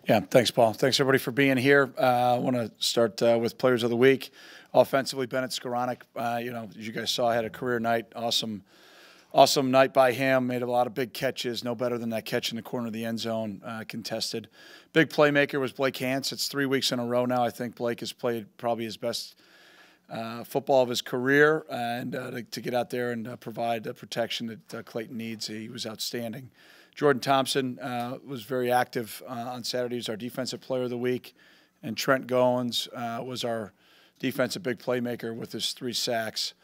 Yeah, thanks, Paul. Thanks, everybody, for being here. I want to start with Players of the Week. Offensively, Bennett Skoranek, as you guys saw, had a career night. Awesome night by him. Made a lot of big catches. No better than that catch in the corner of the end zone, contested. Big playmaker was Blake Hance. It's 3 weeks in a row now. I think Blake has played probably his best football of his career, and to get out there and provide the protection that Clayton needs, he was outstanding. Jordan Thompson was very active on Saturday. He was our Defensive Player of the Week. And Trent Goins was our defensive big playmaker with his 3 sacks.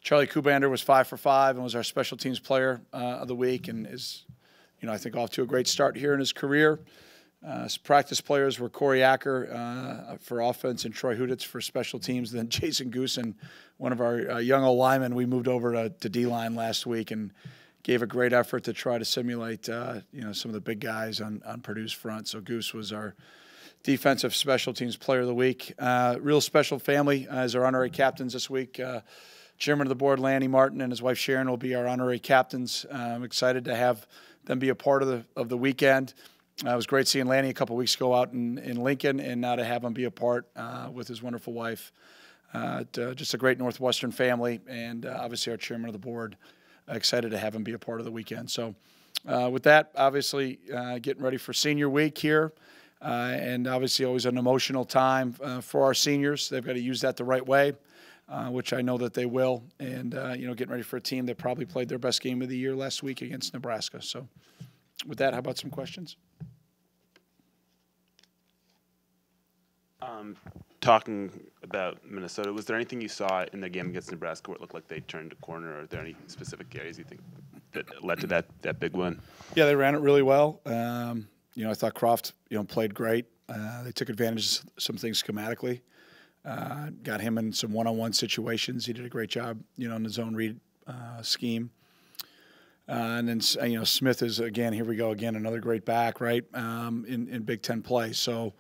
Charlie Kubander was 5 for 5 and was our Special Teams Player of the Week, and is, I think, off to a great start here in his career. Practice players were Corey Acker for offense and Troy Huditz for special teams. Then Jason Goosen, one of our young old linemen, we moved over to D-line last week and gave a great effort to try to simulate, some of the big guys on Purdue's front. So Goose was our Defensive Special Teams Player of the Week. Real special family as our honorary captains this week. Chairman of the board, Lanny Martin, and his wife Sharon will be our honorary captains. I'm excited to have them be a part of the weekend. It was great seeing Lanny a couple weeks ago out in Lincoln, and now to have him be a part with his wonderful wife. Just a great Northwestern family, and obviously our chairman of the board. Excited to have him be a part of the weekend. So with that, obviously getting ready for senior week here, and obviously always an emotional time for our seniors. They've got to use that the right way, which I know that they will, and getting ready for a team that probably played their best game of the year last week against Nebraska. So with that, how about some questions? Talking about Minnesota, was there anything you saw in the game against Nebraska where it looked like they turned a corner? Or are there any specific areas you think that led to that big win? Yeah, they ran it really well. I thought Croft, played great. They took advantage of some things schematically. Got him in some one-on-one situations. He did a great job, in the zone read scheme. And then, Smith is, again, here we go again, another great back, right, in Big Ten play. So,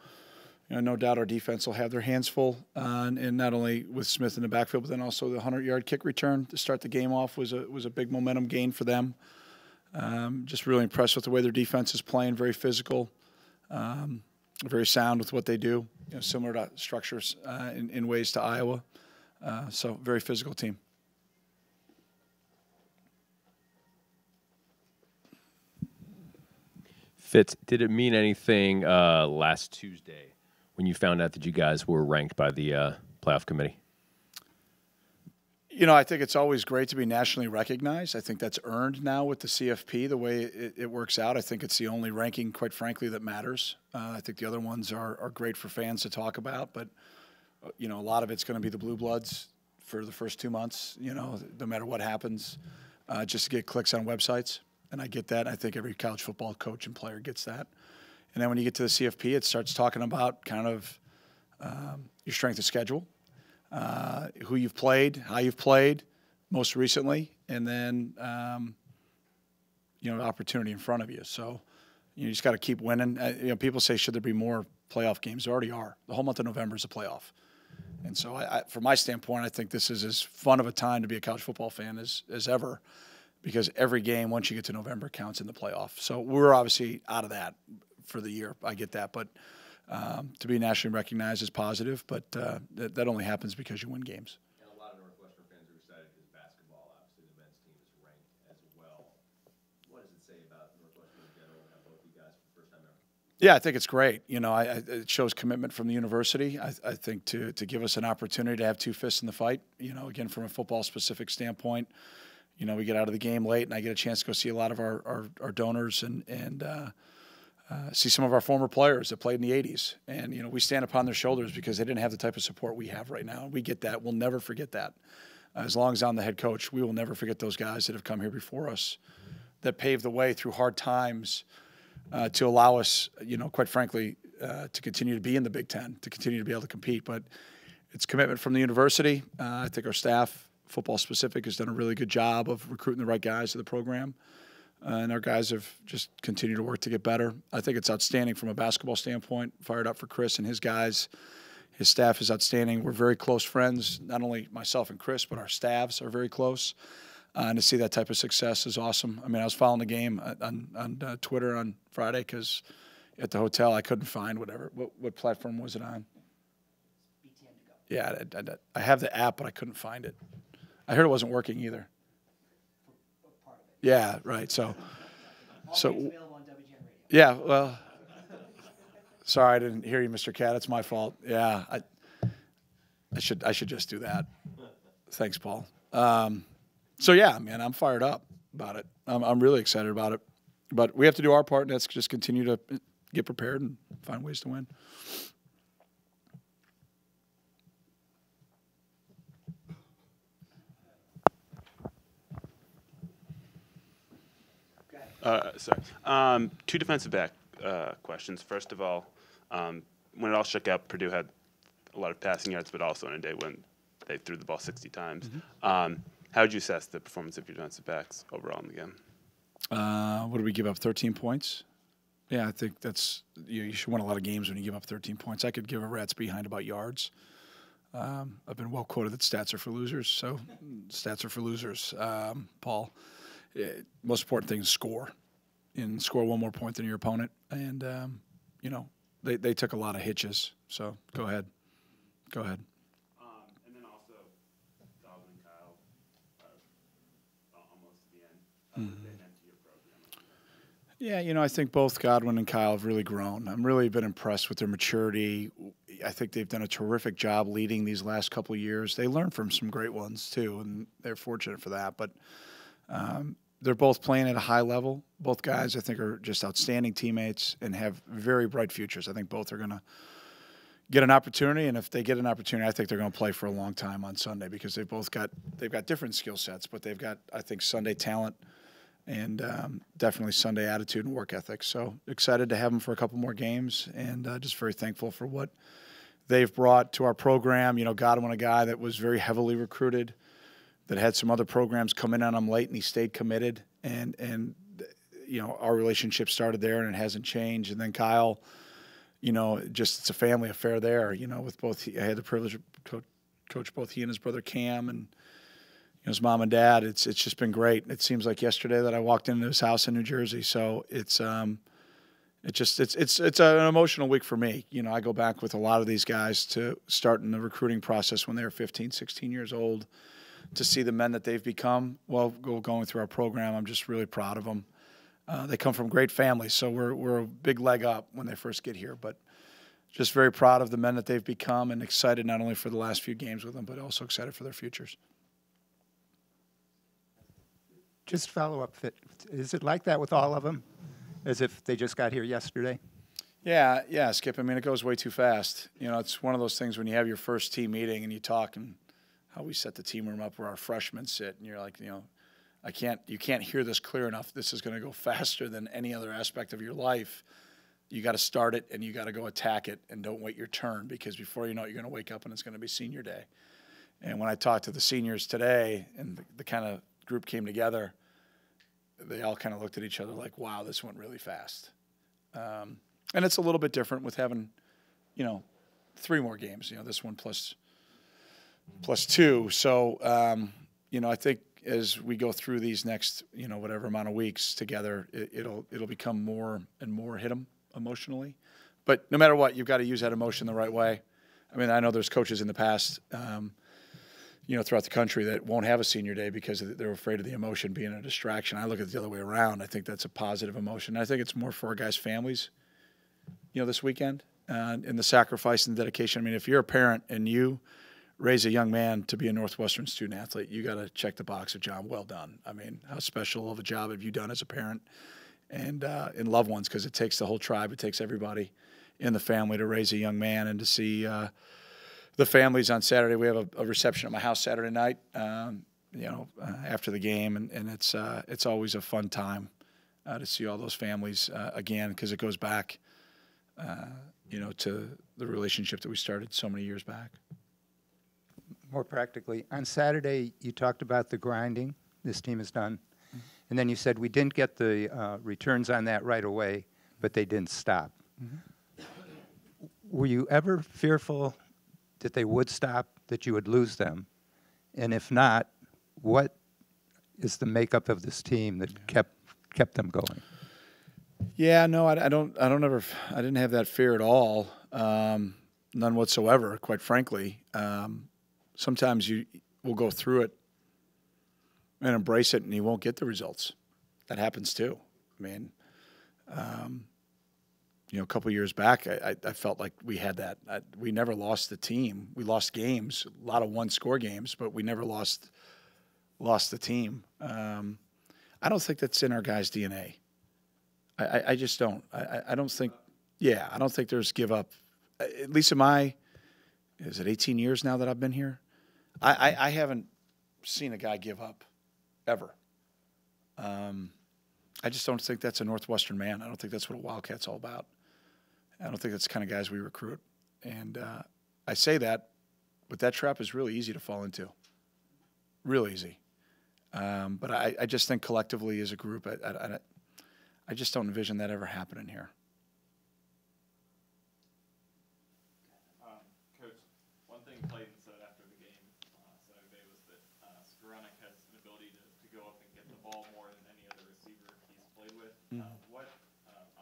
no doubt our defense will have their hands full, and not only with Smith in the backfield, but then also the 100-yard kick return to start the game off was a big momentum gain for them. Just really impressed with the way their defense is playing, very physical, very sound with what they do, similar to structures in ways to Iowa. So very physical team. Fitz, did it mean anything last Tuesday when you found out that you guys were ranked by the playoff committee? I think it's always great to be nationally recognized. I think that's earned now with the CFP, the way it works out. I think it's the only ranking, quite frankly, that matters. I think the other ones are great for fans to talk about, but, a lot of it's going to be the blue bloods for the first 2 months, no matter what happens, just to get clicks on websites. And I get that. I think every college football coach and player gets that. And then when you get to the CFP, it starts talking about kind of your strength of schedule, who you've played, how you've played most recently, and then, opportunity in front of you. So you just got to keep winning. People say, should there be more playoff games? There already are. The whole month of November is a playoff. And so from my standpoint, I think this is as fun of a time to be a college football fan as ever, because every game, once you get to November, counts in the playoff. So we're obviously out of that for the year. I get that. But to be nationally recognized is positive, but that only happens because you win games. And a lot of Northwestern fans are excited because basketball, obviously, the men's team is ranked as well. What does it say about Northwestern in general and have both you guys for the first time ever? Yeah, I think it's great. It shows commitment from the university. I think to give us an opportunity to have 2 fists in the fight, again, from a football-specific standpoint, we get out of the game late, and I get a chance to go see a lot of our donors and see some of our former players that played in the 80s. And, we stand upon their shoulders because they didn't have the type of support we have right now. We get that. We'll never forget that. As long as I'm the head coach, we will never forget those guys that have come here before us that paved the way through hard times to allow us, quite frankly, to continue to be in the Big Ten, to continue to be able to compete. But it's commitment from the university. I think our staff, football specific, has done a really good job of recruiting the right guys to the program. And our guys have just continued to work to get better. I think it's outstanding from a basketball standpoint. Fired up for Chris and his guys. His staff is outstanding. We're very close friends, not only myself and Chris, but our staffs are very close. And to see that type of success is awesome. I mean, I was following the game on Twitter on Friday because, at the hotel. I couldn't find whatever. What platform was it on? BTN to go. Yeah, I have the app, but I couldn't find it. I heard it wasn't working either. Part of it. Yeah, right. So All things available on WGN Radio. yeah, well, sorry, I didn't hear you, Mr. Cat. It's my fault. Yeah, I should just do that. Thanks, Paul. So yeah, man, I'm fired up about it. I'm really excited about it. But we have to do our part, and that's just continue to get prepared and find ways to win. Sorry. Two defensive back questions. First of all, when it all shook out, Purdue had a lot of passing yards, but also on a day when they threw the ball 60 times. How would you assess the performance of your defensive backs overall in the game? What did we give up? 13 points? Yeah, I think that's you should win a lot of games when you give up 13 points. I could give a rat's behind about yards. I've been well quoted that stats are for losers, so stats are for losers. Paul, most important thing is score, and score one more point than your opponent. And you know, they took a lot of hitches. So go ahead. And then also, Dalvin and Kyle, almost at the end. What they meant to your program? Yeah, you know, I think both Godwin and Kyle have really grown. I'm really been impressed with their maturity. I think they've done a terrific job leading these last couple of years. They learned from some great ones too, and they're fortunate for that. But they're both playing at a high level. Both guys, I think, are just outstanding teammates and have very bright futures. I think both are going to get an opportunity, and if they get an opportunity, I think they're going to play for a long time on Sunday because they've got different skill sets, but they've got, I think, Sunday talent and definitely Sunday attitude and work ethic. So excited to have them for a couple more games, and just very thankful for what they've brought to our program. You know, Godwin, a guy that was very heavily recruited, that had some other programs come in on him late, and he stayed committed. And you know, our relationship started there, and it hasn't changed. And then Kyle, you know, just it's a family affair there. You know, with both, I had the privilege of coach both he and his brother Cam, and his mom and dad. It's just been great. It seems like yesterday that I walked into his house in New Jersey. So it's an emotional week for me. You know, I go back with a lot of these guys to starting the recruiting process when they were 15, 16 years old. To see the men that they've become while going through our program, I'm just really proud of them. They come from great families, so we're a big leg up when they first get here. But just very proud of the men that they've become, and excited not only for the last few games with them, but also excited for their futures. Just follow up, is it like that with all of them, as if they just got here yesterday? Yeah, Skip. I mean, it goes way too fast. You know, it's one of those things when you have your first team meeting and you talk and how we set the team room up where our freshmen sit, and you're like, you know, you can't hear this clear enough. This is going to go faster than any other aspect of your life. You got to start it and you got to go attack it, and don't wait your turn, because before you know it, you're going to wake up and it's going to be senior day. And when I talked to the seniors today and the kind of group came together, they all kind of looked at each other like, wow, this went really fast. And it's a little bit different with having, you know, 3 more games, you know, this one plus 2. So, you know, I think as we go through these next, you know, whatever amount of weeks together, it'll become more and more hit them emotionally. But no matter what, you've got to use that emotion the right way. I mean, I know there's coaches in the past, you know, throughout the country that won't have a senior day because they're afraid of the emotion being a distraction. I look at it the other way around. I think that's a positive emotion. I think it's more for our guys' families, you know, this weekend, and the sacrifice and dedication. I mean, if you're a parent and you raise a young man to be a Northwestern student athlete, you got to check the box of John. Well done. I mean, how special of a job have you done as a parent and loved ones? Because it takes the whole tribe. It takes everybody in the family to raise a young man, and to see the families on Saturday. We have a reception at my house Saturday night, you know, after the game, and it's always a fun time to see all those families again, because it goes back, you know, to the relationship that we started so many years back. More practically, on Saturday, you talked about the grinding this team has done, and then you said we didn't get the returns on that right away, but they didn't stop. Were you ever fearful that they would stop, that you would lose them? And if not, what is the makeup of this team that kept them going? Yeah, no, I didn't have that fear at all. None whatsoever, quite frankly. Sometimes you will go through it and embrace it, and you won't get the results. That happens too. I mean, a couple of years back, I felt like we had that. We never lost the team. We lost games, a lot of one-score games, but we never lost the team. I don't think that's in our guys' DNA. I just don't. I don't think. Yeah, I don't think there's give up. At least in is it 18 years now that I've been here? I haven't seen a guy give up ever. I just don't think that's a Northwestern man. I don't think that's what a Wildcat's all about. I don't think that's the kind of guys we recruit. And I say that, but that trap is really easy to fall into. Real easy. But I just think collectively as a group, I just don't envision that ever happening here. Coach, one thing Clayton said after the game Saturday was that Skoranek has an ability to go up and get the ball more than any other receiver he's played with. What,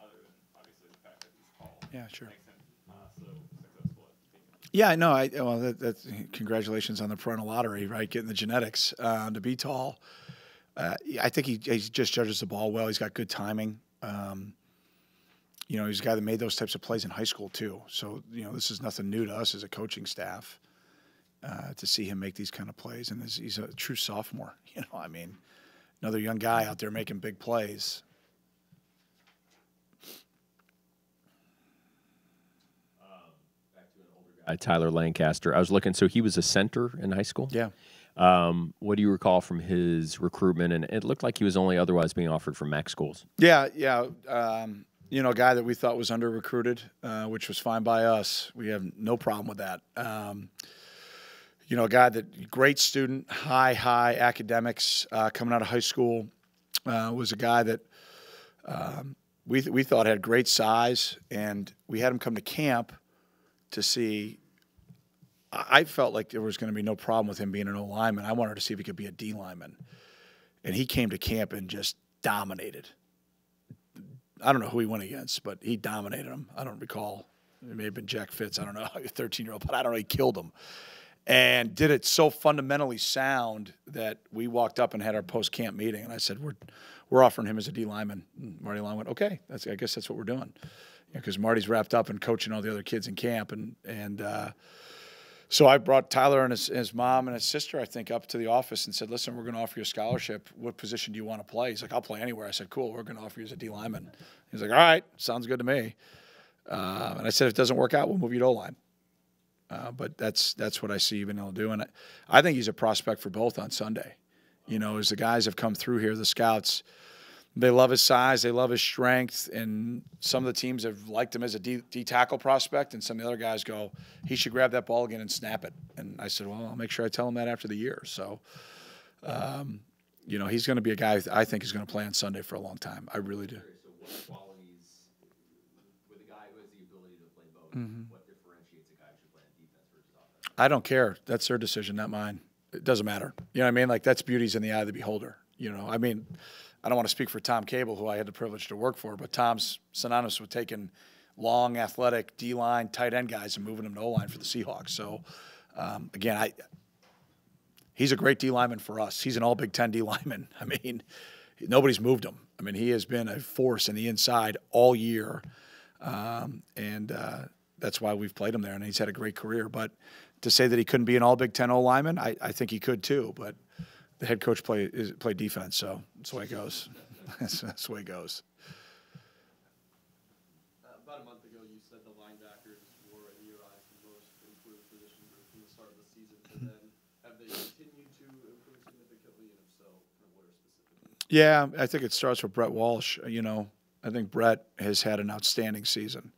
other than obviously the fact that he's tall, makes him so successful at being? Yeah, no. That's congratulations on the parental lottery, right? Getting the genetics to be tall. I think he just judges the ball well. He's got good timing. He's a guy that made those types of plays in high school too. So this is nothing new to us as a coaching staff to see him make these kind of plays. And he's a true sophomore. Another young guy out there making big plays. Back to an older guy, Tyler Lancaster. I was looking, so he was a center in high school? Yeah. What do you recall from his recruitment? And it looked like he was only otherwise being offered from MAC schools. Yeah. A guy that we thought was under-recruited, which was fine by us. We have no problem with that. A guy great student, high academics coming out of high school, was a guy that we thought had great size, and we had him come to camp to see. I felt like there was going to be no problem with him being an O-lineman. I wanted to see if he could be a D-lineman. And he came to camp and just dominated. I don't know who he went against, but he dominated him. I don't recall. It may have been Jack Fitz. I don't know, a 13-year-old, but I don't know. He killed him. And did it so fundamentally sound that we walked up and had our post-camp meeting. And I said, we're offering him as a D-lineman. And Marty Long went, okay, I guess that's what we're doing. Because Marty's wrapped up and coaching all the other kids in camp. So I brought Tyler and his mom and his sister, I think, up to the office and said, listen, we're going to offer you a scholarship. What position do you want to play? He's like, I'll play anywhere. I said, cool, we're going to offer you as a D-lineman. He's like, all right, sounds good to me. And I said, if it doesn't work out, we'll move you to O-line. But that's what I see you being able to do. And I think he's a prospect for both on Sunday. As the guys have come through here, the scouts, they love his size, they love his strength, and some of the teams have liked him as a D-tackle prospect, and some of the other guys go, he should grab that ball again and snap it. And I said, well, I'll make sure I tell him that after the year. So, he's going to be a guy I think is going to play on Sunday for a long time. I really do. So what qualities, with a guy who has the ability to play both, what differentiates a guy who should play on defense versus offense? I don't care. That's their decision, not mine. It doesn't matter. You know what I mean? Like, that's beauty's in the eye of the beholder. I don't want to speak for Tom Cable, who I had the privilege to work for, but Tom's synonymous with taking long, athletic D-line, tight end guys and moving them to O-line for the Seahawks. So, again, he's a great D-lineman for us. He's an all Big Ten D-lineman. Nobody's moved him. He has been a force in the inside all year, and that's why we've played him there, and he's had a great career. But to say that he couldn't be an all Big Ten O-lineman, I think he could too, but the head coach play defense, so that's the way it goes. That's the way it goes. About a month ago, you said the linebackers were, in your eyes, the most improved position group from the start of the season. And then have they continued to improve significantly, and if so, what are specifically? Yeah, I think it starts with Brett Walsh. I think Brett has had an outstanding season.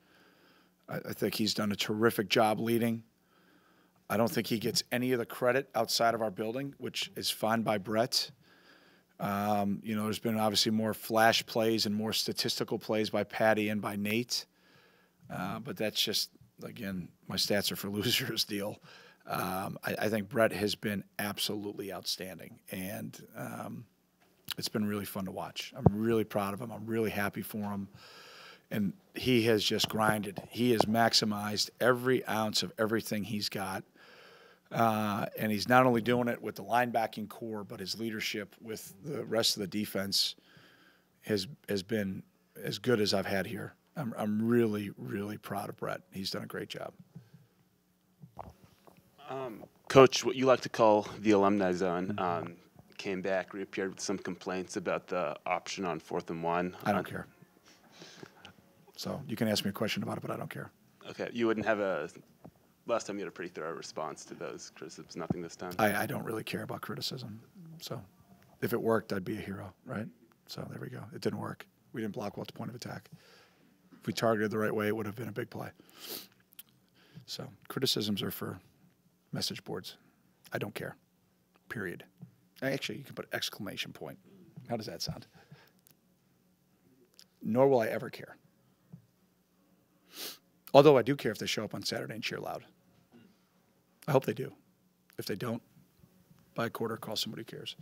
I think he's done a terrific job leading. I don't think he gets any of the credit outside of our building, which is fine by Brett. There's been obviously more flash plays and more statistical plays by Patty and by Nate. But that's just, again, my stats are for losers deal. I think Brett has been absolutely outstanding. And it's been really fun to watch. I'm really proud of him. I'm really happy for him. And he has just grinded. He has maximized every ounce of everything he's got. And he's not only doing it with the linebacking core, but his leadership with the rest of the defense has been as good as I've had here. I'm really, really proud of Brett. He's done a great job. Coach, what you like to call the alumni zone, came back, reappeared with some complaints about the option on 4th and 1. I don't care. So you can ask me a question about it, but I don't care. Okay, you wouldn't have last time you had a pretty thorough response to those criticisms, nothing this time? I don't really care about criticism. So if it worked, I'd be a hero, right? So there we go. It didn't work. We didn't block well at the point of attack. If we targeted the right way, it would have been a big play. So criticisms are for message boards. I don't care, period. Actually, you can put exclamation point. How does that sound? Nor will I ever care. Although I do care if they show up on Saturday and cheer loud. I hope they do. If they don't, by a quarter, call somebody who cares.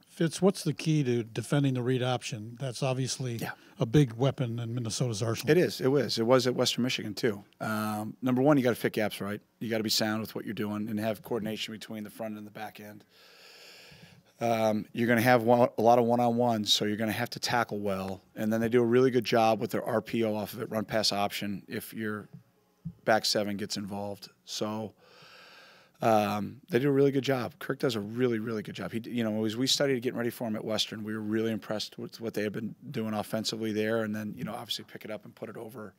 Fitz, what's the key to defending the read option? That's obviously a big weapon in Minnesota's arsenal. It is. It was. It was at Western Michigan, too. Number one, you got to fit gaps right. You got to be sound with what you're doing and have coordination between the front and the back end. You're going to have a lot of one-on-ones, so you're going to have to tackle well. And then they do a really good job with their RPO off of it, run-pass option, if your back seven gets involved. So they do a really good job. Kirk does a really, really good job. As we studied getting ready for him at Western, we were really impressed with what they had been doing offensively there. And then, obviously pick it up and put it over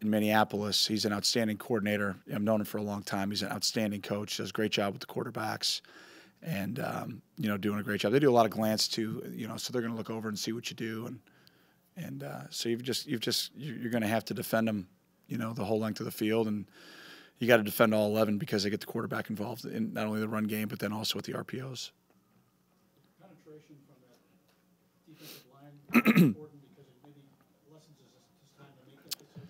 in Minneapolis. He's an outstanding coordinator. I've known him for a long time. He's an outstanding coach. Does a great job with the quarterbacks. And doing a great job. They do a lot of glance too, so they're going to look over and see what you do, and so you're going to have to defend them, the whole length of the field, and you got to defend all 11 because they get the quarterback involved in not only the run game but then also with the RPOs. Penetration from that defensive line is important because it maybe lessens his time to make that decision.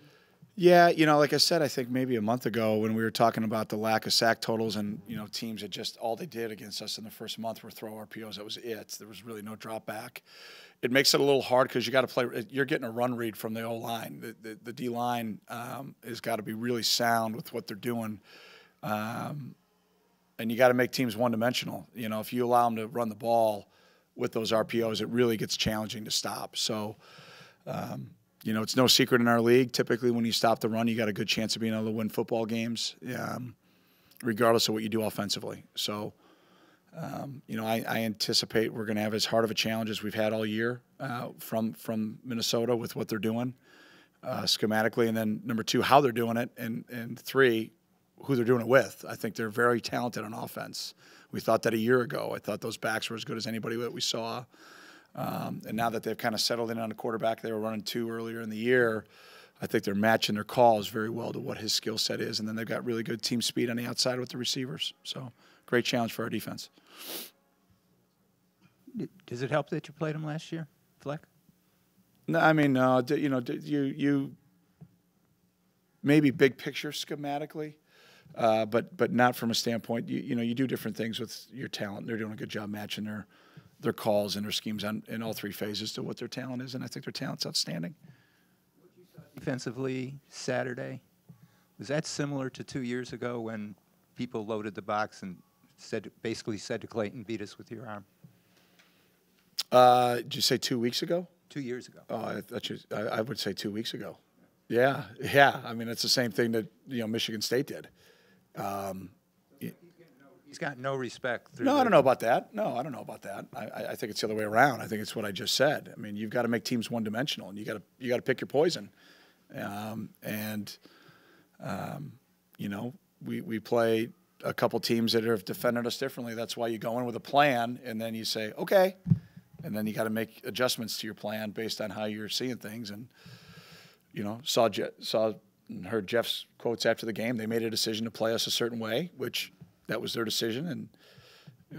Yeah, like I said, I think maybe a month ago when we were talking about the lack of sack totals and, teams that just all they did against us in the first month were throw RPOs. That was it. There was really no drop back. It makes it a little hard because you got to play. You're getting a run read from the O-line. The D-line has got to be really sound with what they're doing. And you got to make teams one-dimensional. If you allow them to run the ball with those RPOs, it really gets challenging to stop. So, it's no secret in our league. Typically, when you stop the run, you got a good chance of being able to win football games, regardless of what you do offensively. So, I anticipate we're going to have as hard of a challenge as we've had all year from Minnesota with what they're doing schematically, and then number two, how they're doing it, and three, who they're doing it with. I think they're very talented on offense. We thought that a year ago. I thought those backs were as good as anybody that we saw. And now that they've kind of settled in on a quarterback, they were running two earlier in the year. I think they're matching their calls very well to what his skill set is. And then they've got really good team speed on the outside with the receivers. So great challenge for our defense. Does it help that you played him last year, Fleck? No, I mean, you maybe big picture schematically, but not from a standpoint. You do different things with your talent. They're doing a good job matching their calls and their schemes in all three phases to what their talent is, and I think their talent's outstanding. What you saw defensively Saturday, was that similar to 2 years ago when people loaded the box and basically said to Clayton, beat us with your arm? Did you say 2 weeks ago? 2 years ago. Oh, I would say 2 weeks ago. Yeah. I mean, it's the same thing that Michigan State did. He's got no respect. No, I don't know about that. I think it's the other way around. I think it's what I just said. I mean, you've got to make teams one-dimensional, and you got to pick your poison. We play a couple teams that have defended us differently. That's why you go in with a plan, and then you say, okay, and then you got to make adjustments to your plan based on how you're seeing things. And saw and heard Jeff's quotes after the game. They made a decision to play us a certain way, which that was their decision, and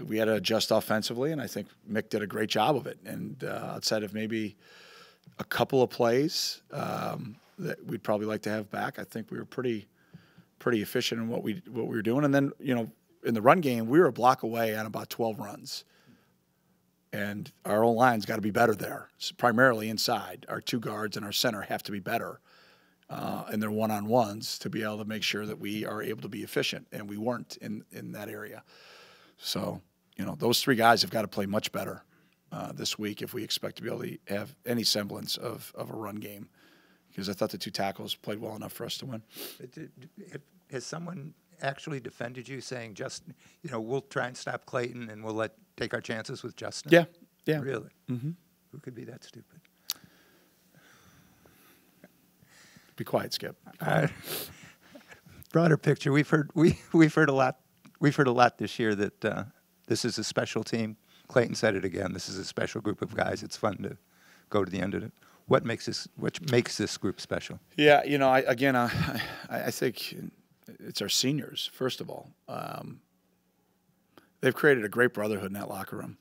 we had to adjust offensively, and I think Mick did a great job of it. And outside of maybe a couple of plays that we'd probably like to have back, I think we were pretty efficient in what we were doing. And then in the run game, we were a block away on about 12 runs. And our old line's got to be better there, primarily inside. Our two guards and our center have to be better in their one-on-ones to be able to make sure that we are able to be efficient, and we weren't in that area. So, those three guys have got to play much better this week if we expect to be able to have any semblance of a run game, because I thought the two tackles played well enough for us to win. Has someone actually defended you, saying, just, we'll try and stop Clayton and we'll take our chances with Justin? Yeah. Really? Mm-hmm. Who could be that stupid? Be quiet, Skip. Broader picture. We've heard a lot. We've heard a lot this year that this is a special team. Clayton said it again. This is a special group of guys. It's fun to go to the end of it. What makes this group special? Yeah, I think it's our seniors. First of all, they've created a great brotherhood in that locker room.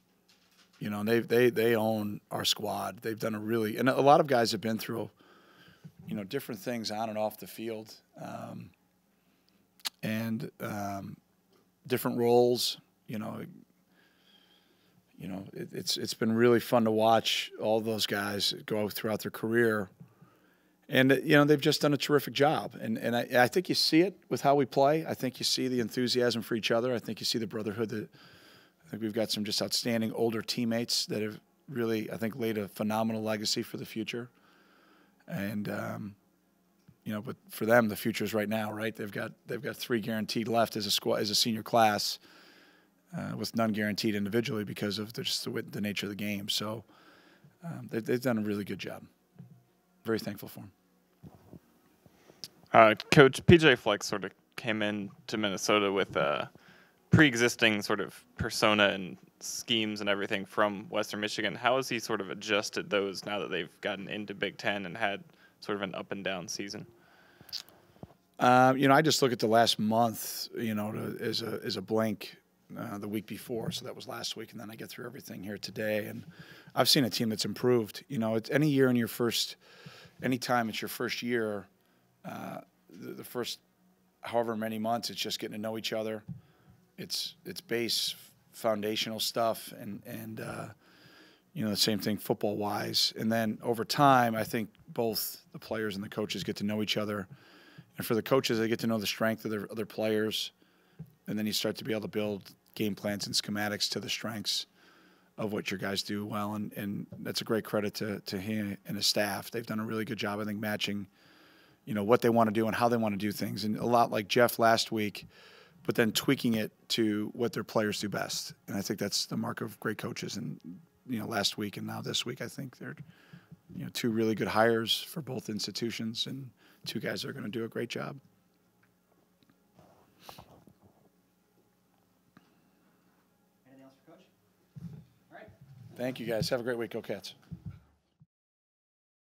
They own our squad. They've done and a lot of guys have been through, different things on and off the field, and different roles. It's been really fun to watch all those guys go throughout their career, and they've just done a terrific job. And I think you see it with how we play. I think you see the enthusiasm for each other. I think you see the brotherhood. I think we've got some just outstanding older teammates that have really, I think, laid a phenomenal legacy for the future. And but for them, the future is right now, right? They've got 3 guaranteed left as a squad, as a senior class, with none guaranteed individually because of just the nature of the game. So they've done a really good job. Very thankful for them. Coach PJ Fleck sort of came in to Minnesota with a pre-existing sort of persona and schemes and everything from Western Michigan. How has he sort of adjusted those now that they've gotten into Big Ten and had sort of an up and down season? I just look at the last month, as a blank. The week before, so that was last week, and then I get through everything here today, and I've seen a team that's improved. It's any year in your first, anytime it's your first year, the first however many months, it's just getting to know each other. It's base foundational stuff, and the same thing football wise, and then over time, I think both the players and the coaches get to know each other, and for the coaches, they get to know the strength of their other players, and then you start to be able to build game plans and schematics to the strengths of what your guys do well, and that's a great credit to him and his staff. They've done a really good job, I think, matching, what they want to do and how they want to do things, and a lot like Jeff last week, but then tweaking it to what their players do best. And I think that's the mark of great coaches. And last week and now this week, I think they're 2 really good hires for both institutions, and 2 guys that are going to do a great job. Anything else for Coach? All right. Thank you, guys. Have a great week. Go Cats.